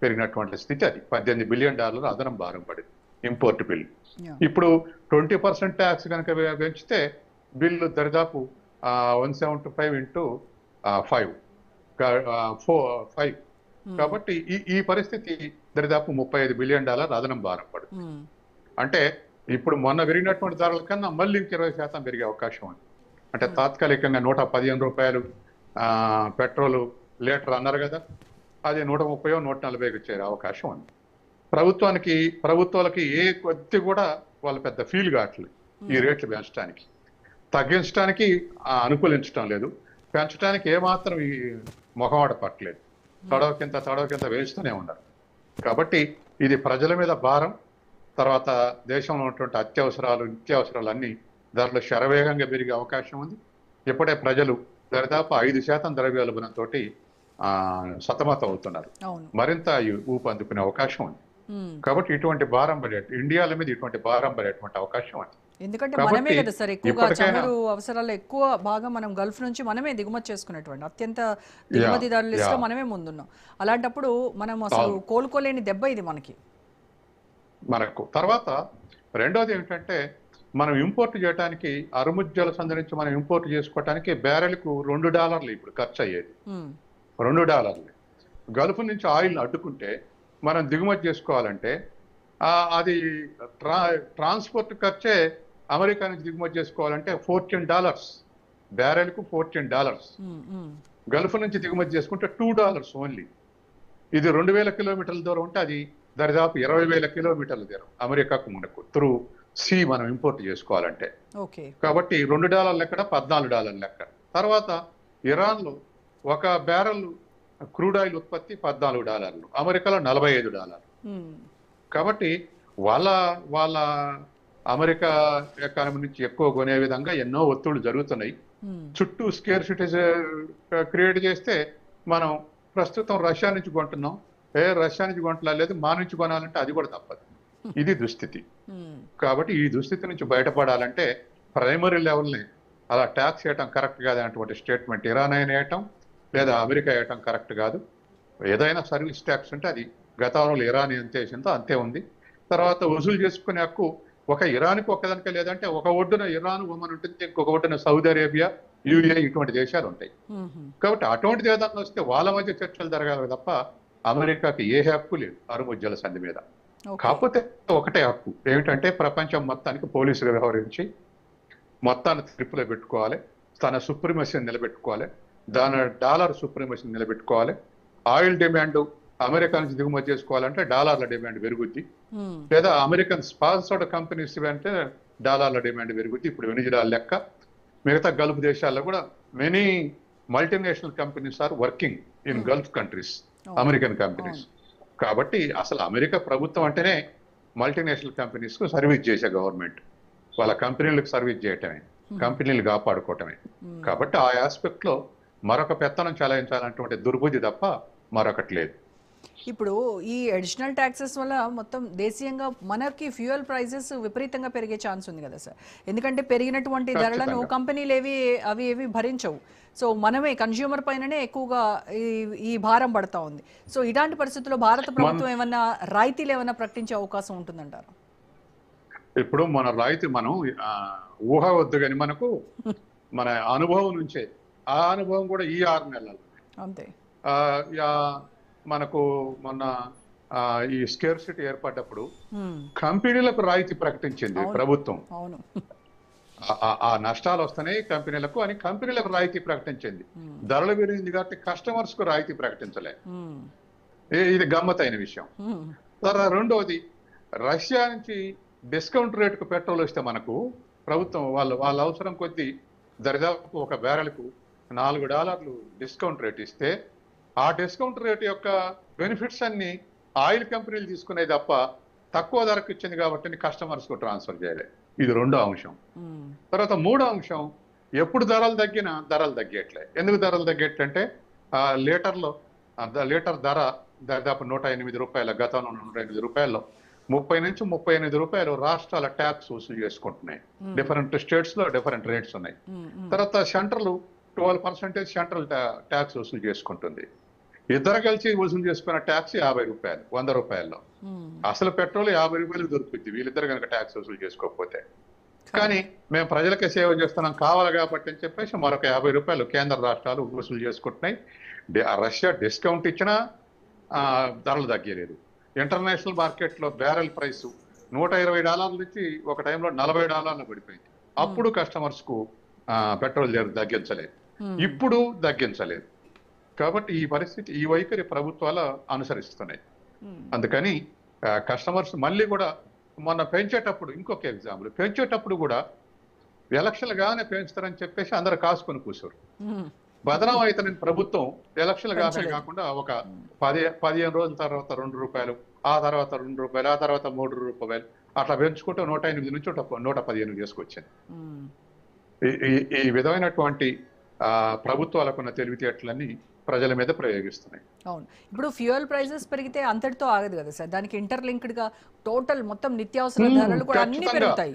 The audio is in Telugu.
పెరిగినటువంటి స్థితి. అది $18 బిలియన్ అదనం భారం పడింది ఇంపోర్ట్ బిల్. Yeah. ఇప్పుడు 20% ట్యాక్స్ కనుక పెంచితే బిల్లు దరిదాపు 175 ఇంటూ 5 కాబట్టి ఈ పరిస్థితి దరిదాపు $35 బిలియన్ అదనం భారం పడుతుంది. అంటే ఇప్పుడు మొన్న పెరిగినటువంటి ధరల కన్నా మళ్ళీ ఇంక 20% పెరిగే అవకాశం ఉంది. అంటే తాత్కాలికంగా $115 పెట్రోల్ లీటర్ అన్నారు కదా, అది 130 140కి చేరే అవకాశం ఉంది. ప్రభుత్వాలకి ఏ కొద్ది కూడా వాళ్ళు పెద్ద ఫీల్ కావట్లేదు ఈ రేట్లు పెంచడానికి. తగ్గించడానికి అనుకూలించడం లేదు, పెంచడానికి ఏమాత్రం ఈ మొహమాట పట్టలేదు. తడవకింత వేస్తూనే ఉన్నారు. కాబట్టి ఇది ప్రజల మీద భారం. తర్వాత దేశంలో ఉన్నటువంటి అత్యవసరాలు నిత్యావసరాలు అన్ని ధరలు శరవేగంగా పెరిగే అవకాశం ఉంది. ఇప్పుడే ప్రజలు దరిదాపు 5% ద్రవ్యోల్బణంతో సతమతం అవుతున్నారు. మరింత ఊపందుకునే అవకాశం ఉంది. కాబట్టి ఇటువంటి భారం పడే ఇండియాల మీద ఇటువంటి భారం పడేటువంటి అవకాశం ఉంది. ఎందుకంటే మనమే కదా సార్ ఎక్కువగా చమురు అవసరాలు ఎక్కువ భాగం మనం గల్ఫ్ నుంచి మనమే దిగుమతి చేసుకునేటువంటి అత్యంత దిగుమతిదారుల లిస్ట్ లో మనమే ముందున్నాం. అలాంటప్పుడు మనం అసలు కోలుకోలేని దెబ్బ ఇది మనకు. తర్వాత రెండోది ఏమిటంటే మనం ఇంపోర్ట్ చేయడానికి అరుముజ్జల సంధి నుంచి మనం ఇంపోర్ట్ చేసుకోవడానికి బ్యారెల్కు $2 ఇప్పుడు ఖర్చు అయ్యేది. $2 గల్ఫ్ నుంచి ఆయిల్ అడ్డుకుంటే మనం దిగుమతి చేసుకోవాలంటే అది ట్రాన్స్పోర్ట్ ఖర్చే అమెరికా నుంచి దిగుమతి చేసుకోవాలంటే $14 బ్యారెల్కు $14. గల్ఫ్ నుంచి దిగుమతి చేసుకుంటే $2 ఓన్లీ. ఇది 2000 కిలోమీటర్ల దూరం ఉంటే అది దరిదాపు 20,000 కిలోమీటర్ల దూరం అమెరికాకు మనకు త్రూ సీ మనం ఇంపోర్ట్ చేసుకోవాలంటే. కాబట్టి $2 లెక్కడ $14 లెక్క. తర్వాత ఇరాన్లో ఒక బ్యారెల్ క్రూడ్ ఆయిల్ ఉత్పత్తి $14, అమెరికాలో $45. కాబట్టి వాళ్ళ అమెరికా ఎకానమీ నుంచి ఎక్కువ కొనే విధంగా ఎన్నో ఒత్తిళ్లు జరుగుతున్నాయి. చుట్టూ స్కేర్సిటీ క్రియేట్ చేస్తే మనం ప్రస్తుతం రష్యా నుంచి కొంటున్నాం, రష్యా నుంచి కొంటలేదు, మా నుంచి కొనాలంటే అది కూడా తప్పదు. ఇది దుస్థితి. కాబట్టి ఈ దుస్థితి నుంచి బయటపడాలంటే ప్రైమరీ లెవెల్ని అలా ట్యాక్స్ వేయటం కరెక్ట్ కాదనేటువంటి స్టేట్మెంట్ ఇరాన్ అయినా వేయటం లేదా అమెరికా వేయటం కరెక్ట్ కాదు. ఏదైనా సర్వీస్ ట్యాక్స్ ఉంటే అది గతంలో ఇరాన్ ఎంత వేసిందో అంతే ఉంది. తర్వాత వసూలు చేసుకునే హక్కు ఒక ఇరాన్కి ఒక్కదానికే లేదంటే ఒక ఒడ్డున ఇరాన్ ఉమన్ ఉంటుంది, ఇంకొక ఒడ్డున సౌదీ అరేబియా, యుఏ ఇటువంటి దేశాలు ఉంటాయి. కాబట్టి అటువంటిది ఏదన్నా వస్తే వాళ్ళ మధ్య చర్చలు జరగాలి తప్ప అమెరికాకి ఏ హక్కు లేదు అరుముజ్జల సంధి మీద. కాకపోతే ఒకటే హక్కు ఏమిటంటే ప్రపంచం మొత్తానికి పోలీసుగా వ్యవహరించి మొత్తాన్ని ట్రిప్పులో పెట్టుకోవాలి, తన సుప్రీమసీని నిలబెట్టుకోవాలి, దాని డాలర్ సుప్రీమసీని నిలబెట్టుకోవాలి. ఆయిల్ డిమాండ్ అమెరికా నుంచి దిగుమతి చేసుకోవాలంటే డాలర్ల డిమాండ్ పెరుగుద్ది, లేదా అమెరికన్ స్పాన్సర్డ్ కంపెనీస్ అంటే డాలర్ల డిమాండ్ పెరుగుద్ది. ఇప్పుడు వెనిజులా లెక్క మిగతా గల్ఫ్ దేశాల్లో కూడా many multinational companies are working in Gulf countries, American companies. కాబట్టి అసలు అమెరికా ప్రభుత్వం అంటేనే మల్టీనేషనల్ కంపెనీస్ కు సర్వీస్ చేసే గవర్నమెంట్, వాళ్ళ కంపెనీలకు సర్వీస్ చేయటమే, కంపెనీలు కాపాడుకోవటమే. కాబట్టి ఆ ఆస్పెక్ట్ లో మరొక పెత్తనం చెలాయించాలన్నటువంటి దుర్బుద్ధి తప్ప మరొకటి లేదు. ఇప్పుడు ఈ అడిషనల్ ట్యాక్సెస్ వల్ల మొత్తం దేశీయంగా మనకి ఫ్యూయల్ ప్రైజెస్ విపరీతంగా పెరిగే ఛాన్స్ ఉంది కదా సార్. ఎందుకంటే పెరిగినటువంటి ధరలను కంపెనీలు ఏవి భరించవు. సో మనమే కన్స్యూమర్ పైననే ఎక్కువగా ఈ భారం పడతా ఉంది. సో ఇలాంటి పరిస్థితుల్లో భారత ప్రభుత్వం ఏమన్నా రాయితీలు ఏమన్నా ప్రకటించే అవకాశం ఉంటుందంటారు? ఇప్పుడు మన రాయితీ మనం ఊహ వద్దు కానీ మనకు మన అనుభవం నుంచే, ఆ అనుభవం కూడా ఈ 6 నెలలు అంతే. మనకు మొన్న ఈ స్కేర్సిటీ ఏర్పడ్డప్పుడు కంపెనీలకు రాయితీ ప్రకటించింది ప్రభుత్వం. ఆ నష్టాలు వస్తున్నాయి కంపెనీలకు అని కంపెనీలకు రాయితీ ప్రకటించింది. ధరలు పెరిగింది కాబట్టి కస్టమర్స్ కు రాయితీ ప్రకటించలే. ఇది గమ్మతైన విషయం. రెండోది, రష్యా నుంచి డిస్కౌంట్ రేటుకు పెట్రోల్ వస్తే మనకు ప్రభుత్వం వాళ్ళ అవసరం కొద్దీ దరిదాపు ఒక బ్యారెల్కు $4 డిస్కౌంట్ రేట్ ఇస్తే ఆ డిస్కౌంట్ రేట్ యొక్క బెనిఫిట్స్ అన్ని ఆయిల్ కంపెనీలు తీసుకునే తప్ప తక్కువ ధరకు ఇచ్చింది కాబట్టి కస్టమర్స్ కు ట్రాన్స్ఫర్ చేయలే. ఇది రెండో అంశం. తర్వాత మూడో అంశం, ఎప్పుడు ధరలు తగ్గినా ధరలు తగ్గట్లే. ఎందుకు ధరలు తగ్గట్లంటే లీటర్ ధర దాదాపు $108, గతంలో $108, 30 నుంచి 38 రాష్ట్రాల ట్యాక్స్ వసూలు చేసుకుంటున్నాయి. డిఫరెంట్ స్టేట్స్ లో డిఫరెంట్ రేట్స్ ఉన్నాయి. తర్వాత సెంట్రల్ 12% సెంట్రల్ ట్యాక్స్ వసూలు చేసుకుంటుంది. ఇద్దరు కలిసి వసూలు చేసుకున్న ట్యాక్స్ 50 రూపాయలు, 100 రూపాయల్లో. అసలు పెట్రోల్ 50 రూపాయలు దొరుకుతుంది వీళ్ళిద్దరు కనుక ట్యాక్స్ వసూలు చేసుకోకపోతే. కానీ మేము ప్రజలకే సేవ చేస్తున్నాం కావాలి కాబట్టి అని చెప్పేసి మరొక 50 రూపాయలు కేంద్ర రాష్ట్రాలు వసూలు చేసుకుంటున్నాయి. రష్యా డిస్కౌంట్ ఇచ్చినా ధరలు తగ్గలేదు. ఇంటర్నేషనల్ మార్కెట్లో బ్యారెల్ ప్రైస్ $120 నుంచి ఒక టైంలో $40 పడిపోయింది. అప్పుడు కస్టమర్స్ కు పెట్రోల్ తగ్గించలేదు, ఇప్పుడు తగ్గించలేదు. కాబట్టి ఈ పరిస్థితి, ఈ వైఖరి ప్రభుత్వాలు అనుసరిస్తున్నాయి. అందుకని కస్టమర్స్ మళ్ళీ కూడా మొన్న పెంచేటప్పుడు, ఇంకొక ఎగ్జాంపుల్, పెంచేటప్పుడు కూడా ఎలక్షన్లుగానే పెంచుతారని చెప్పేసి అందరు కాసుకొని కూర్చోరు. బదనం అవుతానని ప్రభుత్వం ఎలక్షన్లు కాకుండా ఒక 15 రోజుల తర్వాత 2 రూపాయలు, ఆ తర్వాత 2 రూపాయలు, ఆ తర్వాత 3 రూపాయలు అట్లా పెంచుకుంటూ 108 నుంచి 115 చేసుకొచ్చింది. ఈ విధమైనటువంటి ప్రభుత్వాలకున్న తెలివితేటలన్నీ ప్రజల మీద ప్రయోగిస్తున్నాయి. అవును. ఇప్పుడు ఫ్యూయల్ ప్రైజెస్ పెరిగితే అంతటితో ఆగదు కదా సార్, దానికి ఇంటర్లింక్డ్ గా టోటల్ మొత్తం నిత్యావసర ధరలు కూడా అన్ని పెరుగుతాయి.